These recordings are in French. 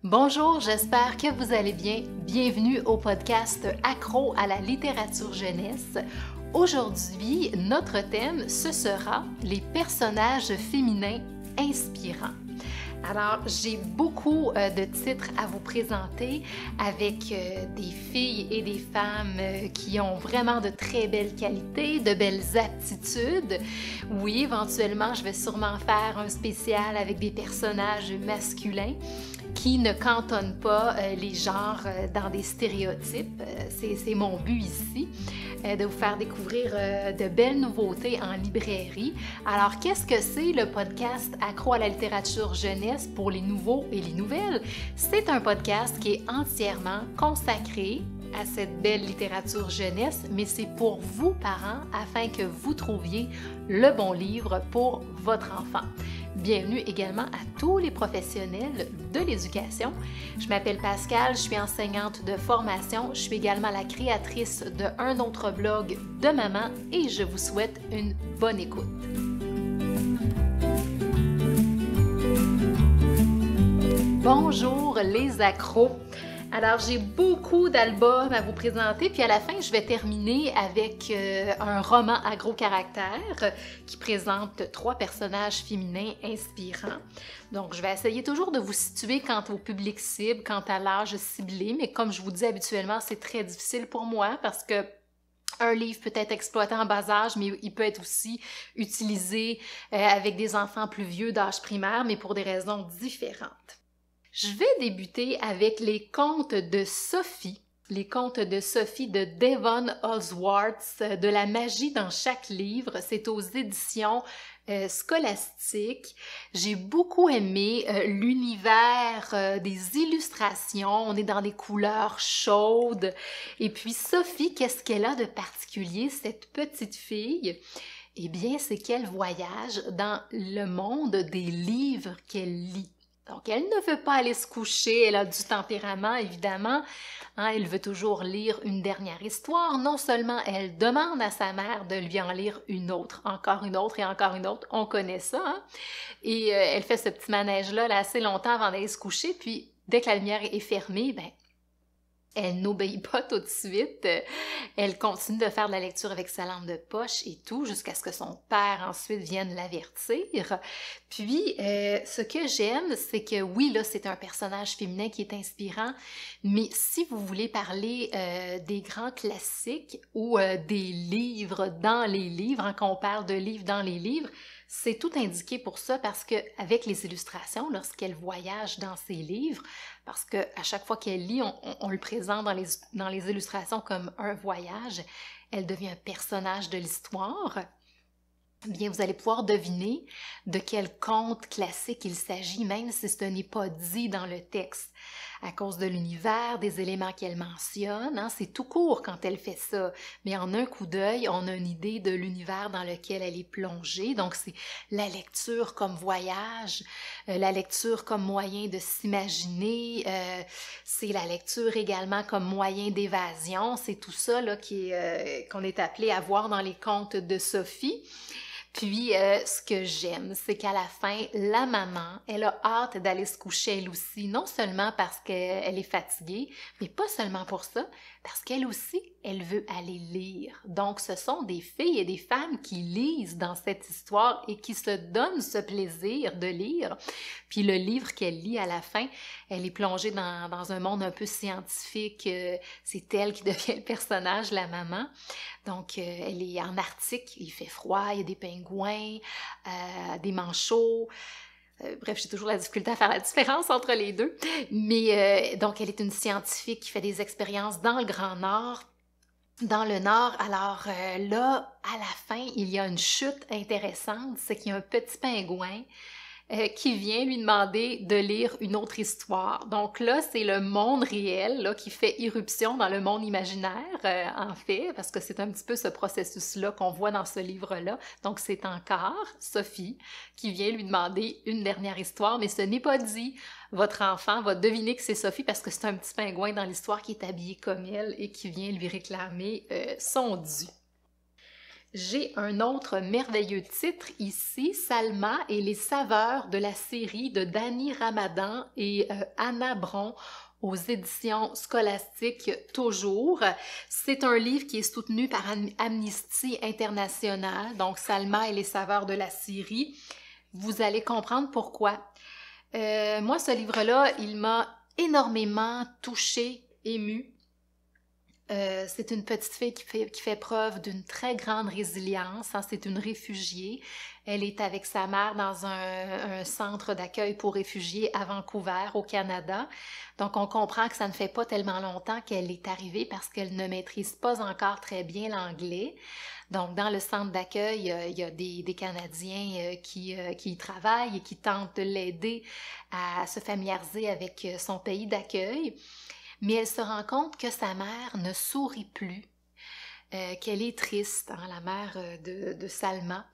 Bonjour, j'espère que vous allez bien. Bienvenue au podcast Accro à la littérature jeunesse. Aujourd'hui, notre thème, ce sera les personnages féminins inspirants. Alors, j'ai beaucoup de titres à vous présenter avec des filles et des femmes qui ont vraiment de très belles qualités, de belles aptitudes. Oui, éventuellement, je vais sûrement faire un spécial avec des personnages masculins qui ne cantonnent pas les genres dans des stéréotypes. C'est mon but ici, de vous faire découvrir de belles nouveautés en librairie. Alors, qu'est-ce que c'est le podcast Accro à la littérature jeunesse pour les nouveaux et les nouvelles? C'est un podcast qui est entièrement consacré à cette belle littérature jeunesse, mais c'est pour vous, parents, afin que vous trouviez le bon livre pour votre enfant. Bienvenue également à tous les professionnels de l'éducation. Je m'appelle Pascal, je suis enseignante de formation. Je suis également la créatrice d'un autre blog de maman et je vous souhaite une bonne écoute. Bonjour les accros! Alors, j'ai beaucoup d'albums à vous présenter, puis à la fin, je vais terminer avec un roman à gros caractères qui présente 3 personnages féminins inspirants. Donc, je vais essayer toujours de vous situer quant au public cible, quant à l'âge ciblé, mais comme je vous dis habituellement, c'est très difficile pour moi parce que un livre peut être exploité en bas âge, mais il peut être aussi utilisé avec des enfants plus vieux d'âge primaire, mais pour des raisons différentes. Je vais débuter avec les contes de Sophie. Les contes de Sophie de Devon Holsworth, de la magie dans chaque livre. C'est aux éditions scolastiques. J'ai beaucoup aimé l'univers des illustrations. On est dans des couleurs chaudes. Et puis Sophie, qu'est-ce qu'elle a de particulier, cette petite fille? Eh bien, c'est qu'elle voyage dans le monde des livres qu'elle lit. Donc, elle ne veut pas aller se coucher, elle a du tempérament, évidemment. Elle veut toujours lire une dernière histoire. Non seulement elle demande à sa mère de lui en lire une autre, encore une autre et encore une autre. On connaît ça, hein? Et elle fait ce petit manège-là là, assez longtemps avant d'aller se coucher. Puis, dès que la lumière est fermée, elle n'obéit pas tout de suite. Elle continue de faire de la lecture avec sa lampe de poche et tout, jusqu'à ce que son père ensuite vienne l'avertir. Puis, ce que j'aime, c'est que oui, là, c'est un personnage féminin qui est inspirant, mais si vous voulez parler des grands classiques ou des livres dans les livres, hein, quand on parle de livres dans les livres, c'est tout indiqué pour ça parce que avec les illustrations, lorsqu'elle voyage dans ses livres, parce que à chaque fois qu'elle lit, on le présente dans les illustrations comme un voyage, elle devient un personnage de l'histoire. Bien, vous allez pouvoir deviner de quel conte classique il s'agit, même si ce n'est pas dit dans le texte. À cause de l'univers, des éléments qu'elle mentionne, hein, c'est tout court quand elle fait ça. Mais en un coup d'œil, on a une idée de l'univers dans lequel elle est plongée. Donc, c'est la lecture comme voyage, la lecture comme moyen de s'imaginer, c'est la lecture également comme moyen d'évasion. C'est tout ça là, qu'on est appelé à voir dans les contes de Sophie. Puis, ce que j'aime, c'est qu'à la fin, la maman, elle a hâte d'aller se coucher elle aussi, non seulement parce qu'elle est fatiguée, mais pas seulement pour ça, parce qu'elle aussi, elle veut aller lire. Donc, ce sont des filles et des femmes qui lisent dans cette histoire et qui se donnent ce plaisir de lire. Puis, le livre qu'elle lit à la fin, elle est plongée dans un monde un peu scientifique. C'est elle qui devient le personnage, la maman. Donc, elle est en Arctique, il fait froid, il y a des pingouins, des manchots. Bref, j'ai toujours la difficulté à faire la différence entre les deux. Mais donc, elle est une scientifique qui fait des expériences dans le Grand Nord. Dans le Nord, alors là, à la fin, il y a une chute intéressante, c'est qu'il y a un petit pingouin qui vient lui demander de lire une autre histoire. Donc là, c'est le monde réel là, qui fait irruption dans le monde imaginaire, en fait, parce que c'est un petit peu ce processus-là qu'on voit dans ce livre-là. Donc c'est encore Sophie qui vient lui demander une dernière histoire, mais ce n'est pas dit. Votre enfant va deviner que c'est Sophie parce que c'est un petit pingouin dans l'histoire qui est habillé comme elle et qui vient lui réclamer son dû. J'ai un autre merveilleux titre ici, Salma et les saveurs de la série de Dany Ramadan et Anna Bron aux éditions scolastiques toujours. C'est un livre qui est soutenu par Amnesty International, donc Salma et les saveurs de la série. Vous allez comprendre pourquoi. Moi, ce livre-là, il m'a énormément touchée, émue. C'est une petite fille qui fait preuve d'une très grande résilience. Hein. C'est une réfugiée. Elle est avec sa mère dans un centre d'accueil pour réfugiés à Vancouver, au Canada. Donc, on comprend que ça ne fait pas tellement longtemps qu'elle est arrivée parce qu'elle ne maîtrise pas encore très bien l'anglais. Donc, dans le centre d'accueil, il y a des Canadiens qui y travaillent et qui tentent de l'aider à se familiariser avec son pays d'accueil. Mais elle se rend compte que sa mère ne sourit plus, qu'elle est triste, hein, la mère de Salma.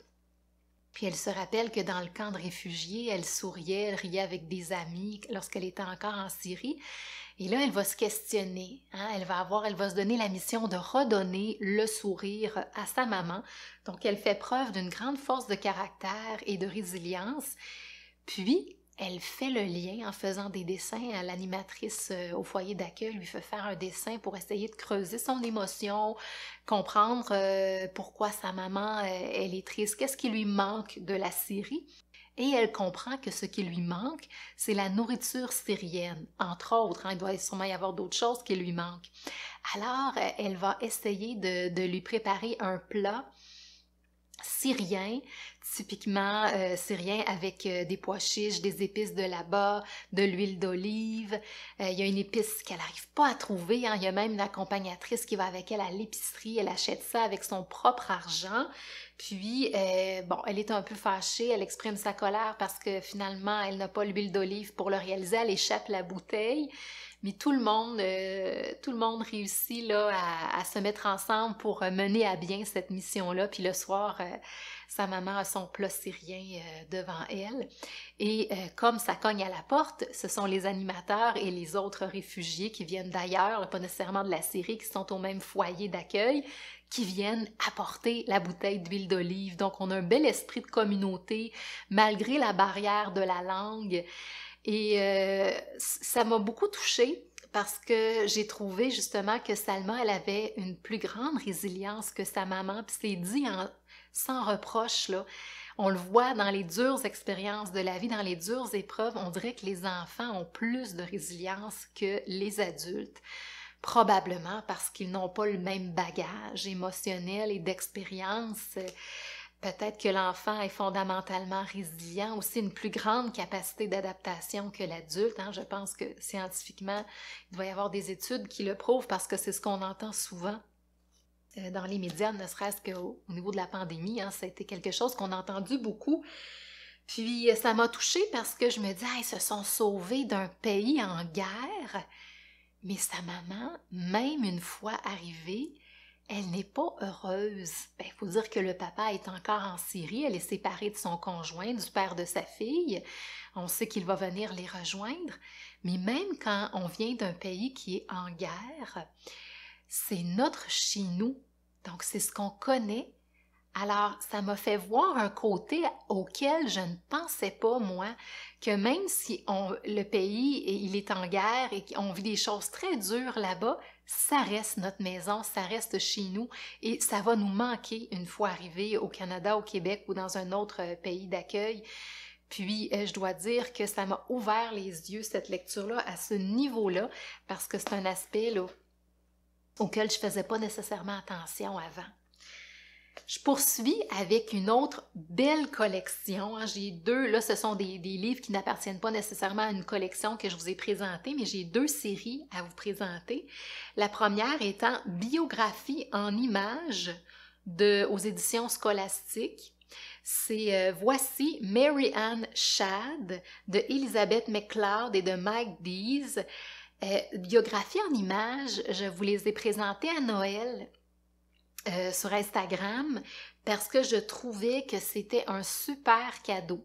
Puis elle se rappelle que dans le camp de réfugiés, elle souriait, elle riait avec des amis lorsqu'elle était encore en Syrie. Et là, elle va se questionner, hein, elle va se donner la mission de redonner le sourire à sa maman. Donc, elle fait preuve d'une grande force de caractère et de résilience. Puis, elle fait le lien en faisant des dessins. L'animatrice au foyer d'accueil lui fait faire un dessin pour essayer de creuser son émotion, comprendre pourquoi sa maman, elle est triste, qu'est-ce qui lui manque de la Syrie. Et elle comprend que ce qui lui manque, c'est la nourriture syrienne, entre autres. Hein, il doit sûrement y avoir d'autres choses qui lui manquent. Alors, elle va essayer de lui préparer un plat syrien, typiquement syrien avec des pois chiches, des épices de là-bas, de l'huile d'olive. Il y a une épice qu'elle n'arrive pas à trouver. Hein. Il y a même une accompagnatrice qui va avec elle à l'épicerie. Elle achète ça avec son propre argent. Puis, elle est un peu fâchée. Elle exprime sa colère parce que finalement, elle n'a pas l'huile d'olive pour le réaliser. Elle échappe la bouteille. Mais tout le monde réussit là, à se mettre ensemble pour mener à bien cette mission-là. Puis le soir, sa maman a son plat syrien devant elle. Et comme ça cogne à la porte, ce sont les animateurs et les autres réfugiés qui viennent d'ailleurs, pas nécessairement de la Syrie, qui sont au même foyer d'accueil, qui viennent apporter la bouteille d'huile d'olive. Donc, on a un bel esprit de communauté, malgré la barrière de la langue. Et ça m'a beaucoup touchée parce que j'ai trouvé justement que Salma, elle avait une plus grande résilience que sa maman, puis c'est dit sans reproche, là. On le voit dans les dures expériences de la vie, dans les dures épreuves, on dirait que les enfants ont plus de résilience que les adultes. Probablement parce qu'ils n'ont pas le même bagage émotionnel et d'expérience. Peut-être que l'enfant est fondamentalement résilient, aussi une plus grande capacité d'adaptation que l'adulte. Hein. Je pense que scientifiquement, il doit y avoir des études qui le prouvent parce que c'est ce qu'on entend souvent dans les médias, ne serait-ce qu'au niveau de la pandémie. Hein. Ça a été quelque chose qu'on a entendu beaucoup. Puis ça m'a touchée parce que je me dis, ils se sont sauvés d'un pays en guerre. Mais sa maman, même une fois arrivée, elle n'est pas heureuse. Il faut dire que le papa est encore en Syrie, elle est séparée de son conjoint, du père de sa fille. On sait qu'il va venir les rejoindre. Mais même quand on vient d'un pays qui est en guerre, c'est notre chez nous. Donc, c'est ce qu'on connaît. Alors, ça m'a fait voir un côté auquel je ne pensais pas, moi, que même si le pays il est en guerre et qu'on vit des choses très dures là-bas, ça reste notre maison, ça reste chez nous et ça va nous manquer une fois arrivés au Canada, au Québec ou dans un autre pays d'accueil. Puis, je dois dire que ça m'a ouvert les yeux, cette lecture-là, à ce niveau-là, parce que c'est un aspect là, auquel je ne faisais pas nécessairement attention avant. Je poursuis avec une autre belle collection. J'ai deux, là ce sont des livres qui n'appartiennent pas nécessairement à une collection que je vous ai présentée, mais j'ai deux séries à vous présenter. La première étant Biographie en images aux éditions scolastiques. C'est Voici Mary Ann Shadd de Elizabeth McLeod et de Mike Dees. Biographie en images, je vous les ai présentées à Noël. Sur Instagram parce que je trouvais que c'était un super cadeau.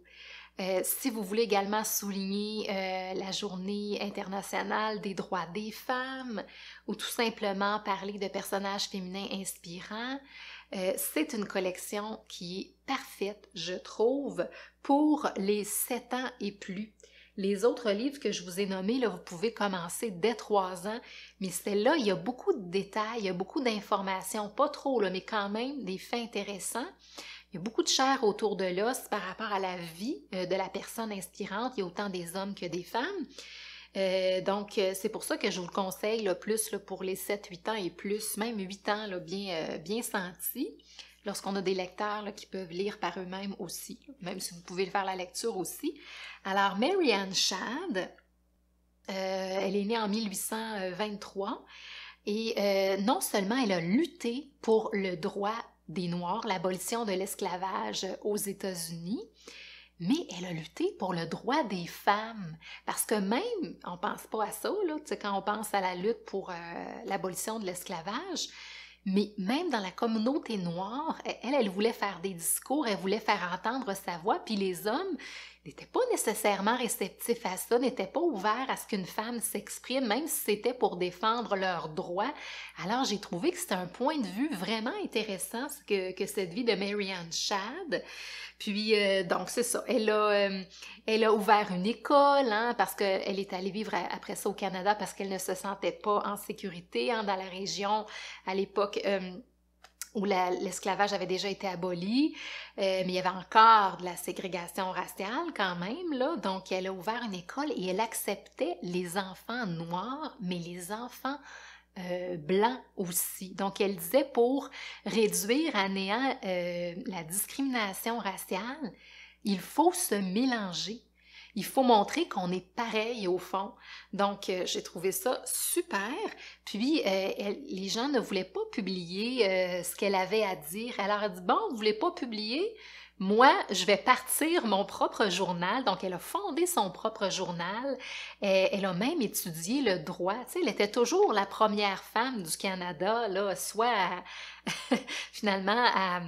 Si vous voulez également souligner la journée internationale des droits des femmes ou tout simplement parler de personnages féminins inspirants, C'est une collection qui est parfaite, je trouve, pour les 7 ans et plus. Les autres livres que je vous ai nommés, là, vous pouvez commencer dès 3 ans, mais celle-là, il y a beaucoup de détails, il y a beaucoup d'informations, pas trop, là, mais quand même des faits intéressants. Il y a beaucoup de chair autour de l'os par rapport à la vie de la personne inspirante. Il y a autant des hommes que des femmes. Donc, c'est pour ça que je vous le conseille là, plus là, pour les 7-8 ans et plus, même 8 ans, là, bien sentis. Lorsqu'on a des lecteurs là, qui peuvent lire par eux-mêmes aussi, même si vous pouvez faire la lecture aussi. Alors, Mary Ann Shadd, elle est née en 1823 et non seulement elle a lutté pour le droit des Noirs, l'abolition de l'esclavage aux États-Unis, mais elle a lutté pour le droit des femmes. Parce que même, on pense pas à ça, là, quand on pense à la lutte pour l'abolition de l'esclavage, mais même dans la communauté noire, elle voulait faire des discours, elle voulait faire entendre sa voix, puis les hommes n'étaient pas nécessairement réceptifs à ça, n'étaient pas ouverts à ce qu'une femme s'exprime, même si c'était pour défendre leurs droits. Alors j'ai trouvé que c'était un point de vue vraiment intéressant que cette vie de Mary Ann Shadd. Puis, donc, c'est ça. Elle a ouvert une école, hein, parce qu'elle est allée vivre après ça au Canada parce qu'elle ne se sentait pas en sécurité hein, dans la région à l'époque où l'esclavage avait déjà été aboli, mais il y avait encore de la ségrégation raciale quand même, là. Donc, elle a ouvert une école et elle acceptait les enfants noirs, mais les enfants blanc aussi. Donc, elle disait pour réduire à néant la discrimination raciale, il faut se mélanger. Il faut montrer qu'on est pareil au fond. Donc, j'ai trouvé ça super. Puis, les gens ne voulaient pas publier ce qu'elle avait à dire. Elle leur a dit, bon, vous voulez pas publier? Moi, je vais partir mon propre journal. Donc, elle a fondé son propre journal. Elle a même étudié le droit. Tu sais, elle était toujours la première femme du Canada, là, soit finalement à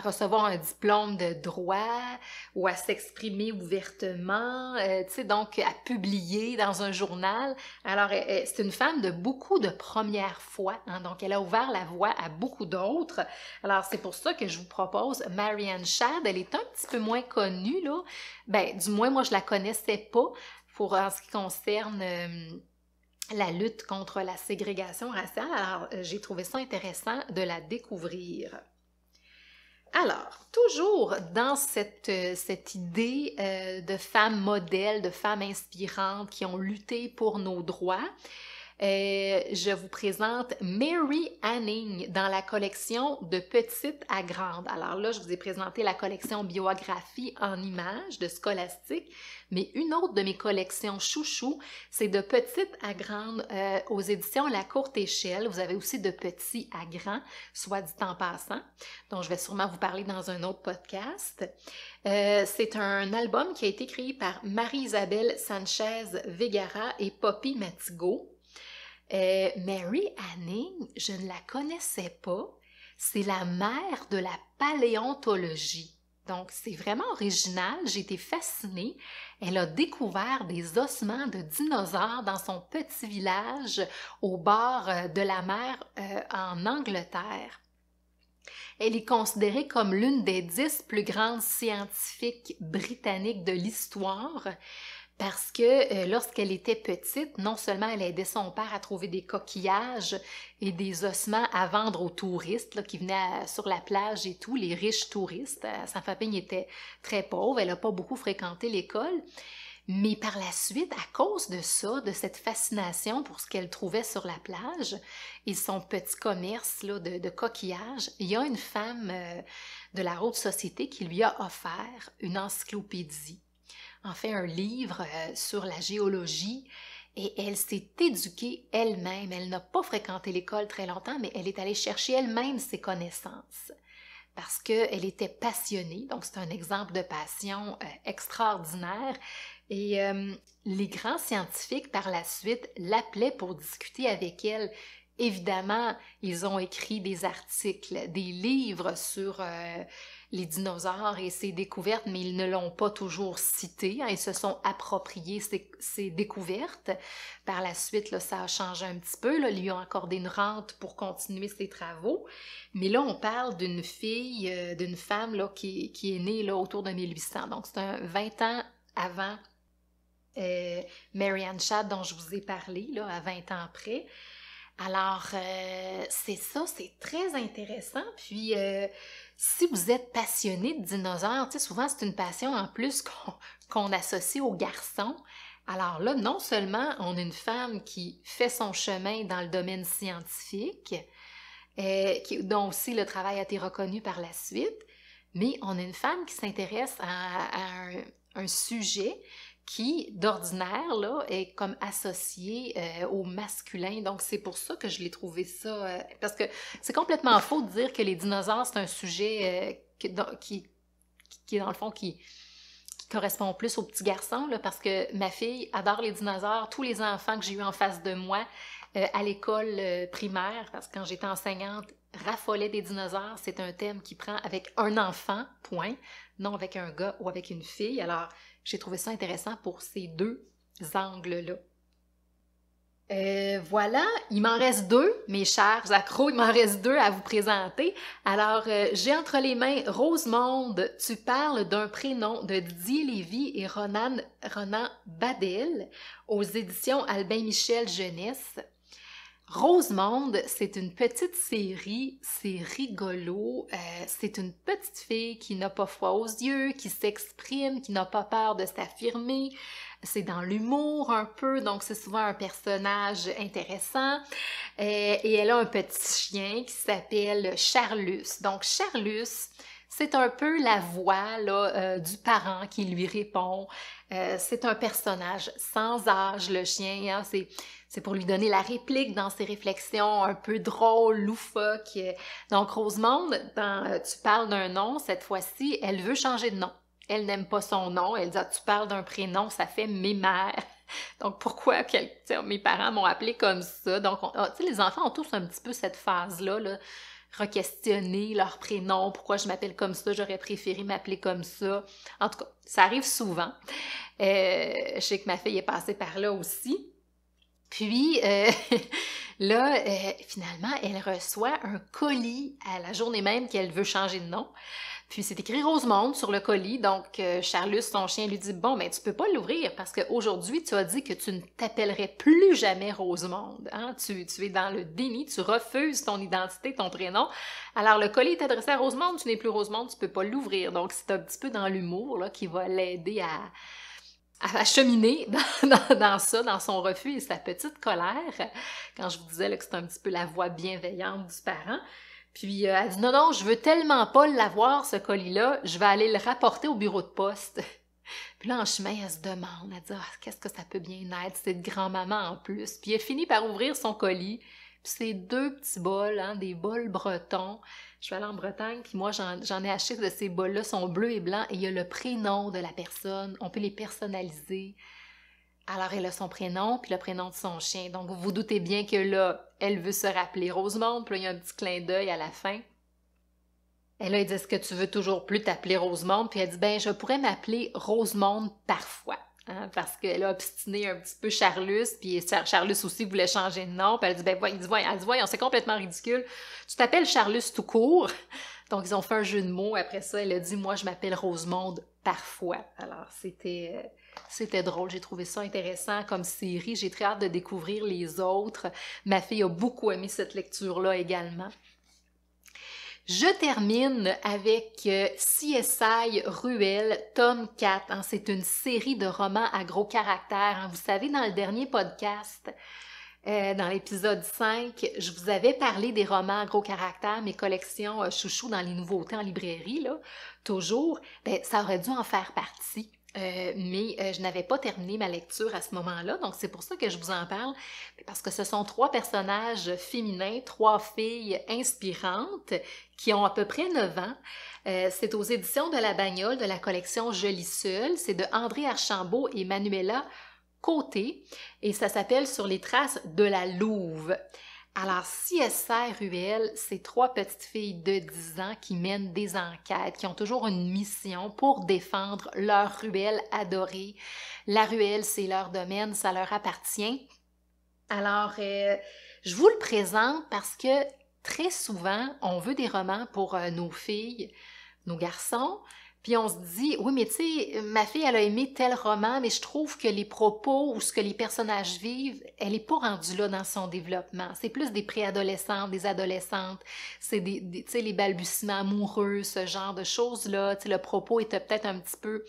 recevoir un diplôme de droit ou à s'exprimer ouvertement, tu sais, donc à publier dans un journal. Alors, c'est une femme de beaucoup de premières fois, hein, donc elle a ouvert la voie à beaucoup d'autres. Alors, c'est pour ça que je vous propose Mary Ann Shadd. Elle est un petit peu moins connue, là. Ben, du moins, moi, je la connaissais pas en ce qui concerne la lutte contre la ségrégation raciale. Alors, j'ai trouvé ça intéressant de la découvrir. Alors, toujours dans cette idée de femmes modèles, de femmes inspirantes qui ont lutté pour nos droits, je vous présente Mary Anning dans la collection De petite à grande. Alors là, je vous ai présenté la collection Biographie en images de Scholastique, mais une autre de mes collections chouchou, c'est De petite à grande aux éditions La Courte Échelle. Vous avez aussi De petit à grand, soit dit en passant, dont je vais sûrement vous parler dans un autre podcast. C'est un album qui a été créé par Marie-Isabelle Sanchez-Vegara et Poppy Matigo. Mary Anning, je ne la connaissais pas. C'est la mère de la paléontologie. Donc, c'est vraiment original. J'ai été fascinée. Elle a découvert des ossements de dinosaures dans son petit village au bord de la mer en Angleterre. Elle est considérée comme l'une des 10 plus grandes scientifiques britanniques de l'histoire. Parce que lorsqu'elle était petite, non seulement elle aidait son père à trouver des coquillages et des ossements à vendre aux touristes là, qui venaient sur la plage et tout, les riches touristes. Sa famille était très pauvre, elle n'a pas beaucoup fréquenté l'école. Mais par la suite, à cause de ça, de cette fascination pour ce qu'elle trouvait sur la plage et son petit commerce là, de coquillages, il y a une femme de la haute société qui lui a offert une encyclopédie. En fait, un livre sur la géologie et elle s'est éduquée elle-même. Elle n'a pas fréquenté l'école très longtemps, mais elle est allée chercher elle-même ses connaissances parce qu'elle était passionnée. Donc, c'est un exemple de passion extraordinaire. Et les grands scientifiques, par la suite, l'appelaient pour discuter avec elle. Évidemment, ils ont écrit des articles, des livres sur les dinosaures et ses découvertes, mais ils ne l'ont pas toujours cité. Hein, ils se sont appropriés ces découvertes. Par la suite, là, ça a changé un petit peu. Là, ils lui ont accordé une rente pour continuer ses travaux. Mais là, on parle d'une fille, d'une femme là, qui est née là, autour de 1800. Donc, c'est 20 ans avant Mary Ann Shadd dont je vous ai parlé, là, à 20 ans près. Alors, c'est ça, c'est très intéressant. Puis, si vous êtes passionné de dinosaures, tu sais, souvent c'est une passion en plus qu'on associe aux garçons. Alors là, non seulement on a une femme qui fait son chemin dans le domaine scientifique, dont aussi le travail a été reconnu par la suite, mais on a une femme qui s'intéresse à un sujet qui, d'ordinaire, là, est comme associé au masculin. Donc, c'est pour ça que je l'ai trouvé ça... parce que c'est complètement faux de dire que les dinosaures, c'est un sujet qui est dans le fond, qui correspond plus aux petits garçons, là, parce que ma fille adore les dinosaures. Tous les enfants que j'ai eu en face de moi à l'école primaire, parce que quand j'étais enseignante, raffolaient des dinosaures. C'est un thème qui prend avec un enfant, point, non avec un gars ou avec une fille. Alors, j'ai trouvé ça intéressant pour ces deux angles-là. Voilà, il m'en reste deux, mes chers accros, il m'en reste deux à vous présenter. Alors, j'ai entre les mains Rosemonde, tu parles d'un prénom de Didier Lévy et Ronan Badel aux éditions Albin Michel Jeunesse. Rosemonde, c'est une petite série, c'est rigolo, c'est une petite fille qui n'a pas froid aux yeux, qui s'exprime, qui n'a pas peur de s'affirmer, c'est dans l'humour un peu, donc c'est souvent un personnage intéressant, et elle a un petit chien qui s'appelle Charlus. Donc Charlus, c'est un peu la voix là, du parent qui lui répond. C'est un personnage sans âge, le chien. Hein? C'est pour lui donner la réplique dans ses réflexions un peu drôles, loufoques. Donc, Rosemonde, tu parles d'un nom, cette fois-ci, elle veut changer de nom. Elle n'aime pas son nom. Elle dit « tu parles d'un prénom, ça fait mes mères. » Donc, pourquoi mes parents m'ont appelé comme ça? Donc, les enfants ont tous un petit peu cette phase-là, là, re-questionner leur prénom, pourquoi je m'appelle comme ça, j'aurais préféré m'appeler comme ça. En tout cas, ça arrive souvent. Je sais que ma fille est passée par là aussi. Puis, là, finalement, elle reçoit un colis à la journée même qu'elle veut changer de nom. Puis c'est écrit Rosemonde sur le colis, donc Charlus, son chien, lui dit « Bon, mais tu peux pas l'ouvrir parce qu'aujourd'hui, tu as dit que tu ne t'appellerais plus jamais Rosemonde. Hein? Tu es dans le déni, tu refuses ton identité, ton prénom. Alors le colis est adressé à Rosemonde, tu n'es plus Rosemonde, tu peux pas l'ouvrir. » Donc c'est un petit peu dans l'humour là qui va l'aider à cheminer dans ça, dans son refus et sa petite colère. Quand je vous disais là, que c'est un petit peu la voix bienveillante du parent. Puis elle dit « Non, je veux tellement pas l'avoir, ce colis-là, je vais aller le rapporter au bureau de poste. » Puis là, en chemin, elle se demande, elle dit « qu'est-ce que ça peut bien être, c'est de grand-maman en plus. » Puis elle finit par ouvrir son colis, puis c'est deux petits bols, hein, des bols bretons. Je suis allée en Bretagne, puis moi, j'en ai acheté de ces bols-là, sont bleus et blancs, et il y a le prénom de la personne, on peut les personnaliser. Alors, elle a son prénom, puis le prénom de son chien. Donc, vous vous doutez bien que là, elle veut se rappeler Rosemonde, puis là, il y a un petit clin d'œil à la fin. Et là, il dit « Est-ce que tu veux toujours plus t'appeler Rosemonde? » Puis elle dit « Ben, je pourrais m'appeler Rosemonde parfois. Hein, » parce qu'elle a obstiné un petit peu Charlus, puis Charlus aussi voulait changer de nom. Puis elle dit « Ben, voyons, c'est complètement ridicule. Tu t'appelles Charlus tout court. » Donc, ils ont fait un jeu de mots. Après ça, elle a dit « Moi, je m'appelle Rosemonde parfois. » Alors, c'était drôle. J'ai trouvé ça intéressant comme série. J'ai très hâte de découvrir les autres. Ma fille a beaucoup aimé cette lecture-là également. Je termine avec CSI Ruelle, tome 4. Hein, c'est une série de romans à gros caractères. Hein. Vous savez, dans le dernier podcast, dans l'épisode 5, je vous avais parlé des romans à gros caractères, mes collections chouchou dans les nouveautés en librairie, là, toujours. Ben, ça aurait dû en faire partie. Mais je n'avais pas terminé ma lecture à ce moment-là, donc c'est pour ça que je vous en parle, parce que ce sont 3 personnages féminins, 3 filles inspirantes qui ont à peu près 9 ans. C'est aux éditions de La Bagnole, de la collection Je lis seule, c'est de André Archambault et Manuela Côté, et ça s'appelle Sur les traces de la louve. Alors, CSI Ruelle, c'est 3 petites filles de 10 ans qui mènent des enquêtes, qui ont toujours une mission pour défendre leur ruelle adorée. La ruelle, c'est leur domaine, ça leur appartient. Alors, je vous le présente parce que très souvent, on veut des romans pour nos filles, nos garçons, puis on se dit, oui, mais tu sais, ma fille, elle a aimé tel roman, mais je trouve que les propos ou ce que les personnages vivent, elle n'est pas rendue là dans son développement. C'est plus des préadolescentes, des adolescentes, c'est tu sais, les balbutiements amoureux, ce genre de choses-là. Tu sais, le propos était peut-être un petit peu,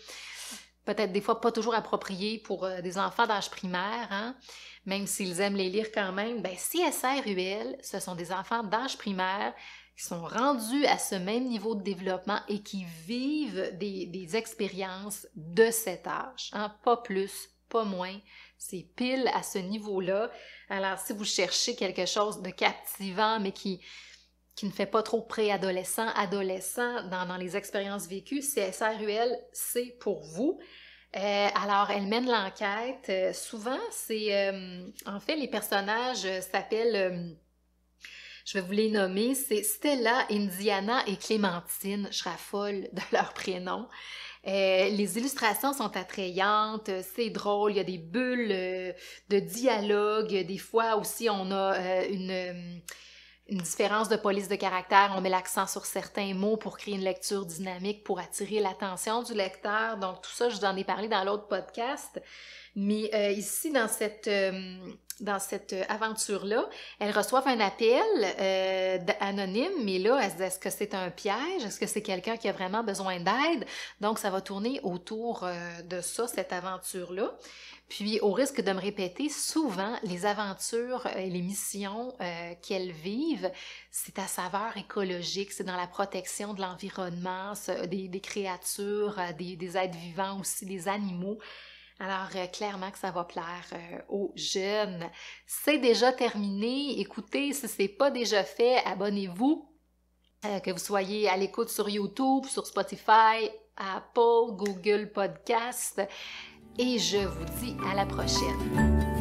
peut-être des fois pas toujours approprié pour des enfants d'âge primaire, hein? Même s'ils aiment les lire quand même. Ben, CSI Ruelle, ce sont des enfants d'âge primaire qui sont rendus à ce même niveau de développement et qui vivent des expériences de cet âge, hein? Pas plus, pas moins. C'est pile à ce niveau-là. Alors, si vous cherchez quelque chose de captivant, mais qui ne fait pas trop préadolescent, adolescent dans les expériences vécues, CSI Ruelle, c'est pour vous. Alors, elle mène l'enquête. Souvent, c'est... en fait, les personnages s'appellent... je vais vous les nommer. C'est Stella, Indiana et Clémentine. Je raffole de leurs prénoms. Les illustrations sont attrayantes, c'est drôle, il y a des bulles de dialogue. Des fois aussi, on a une différence de police de caractère, on met l'accent sur certains mots pour créer une lecture dynamique, pour attirer l'attention du lecteur. Donc tout ça, je vous en ai parlé dans l'autre podcast. Mais ici, dans cette aventure-là, elles reçoivent un appel anonyme, mais là, elles se disent, est-ce que c'est un piège? Est-ce que c'est quelqu'un qui a vraiment besoin d'aide? Donc, ça va tourner autour de ça, cette aventure-là. Puis, au risque de me répéter, souvent, les aventures et les missions qu'elles vivent, c'est à saveur écologique, c'est dans la protection de l'environnement, des créatures, des êtres vivants aussi, des animaux. Alors, clairement que ça va plaire aux jeunes. C'est déjà terminé. Écoutez, si ce n'est pas déjà fait, abonnez-vous. Que vous soyez à l'écoute sur YouTube, sur Spotify, Apple, Google Podcast. Et je vous dis à la prochaine.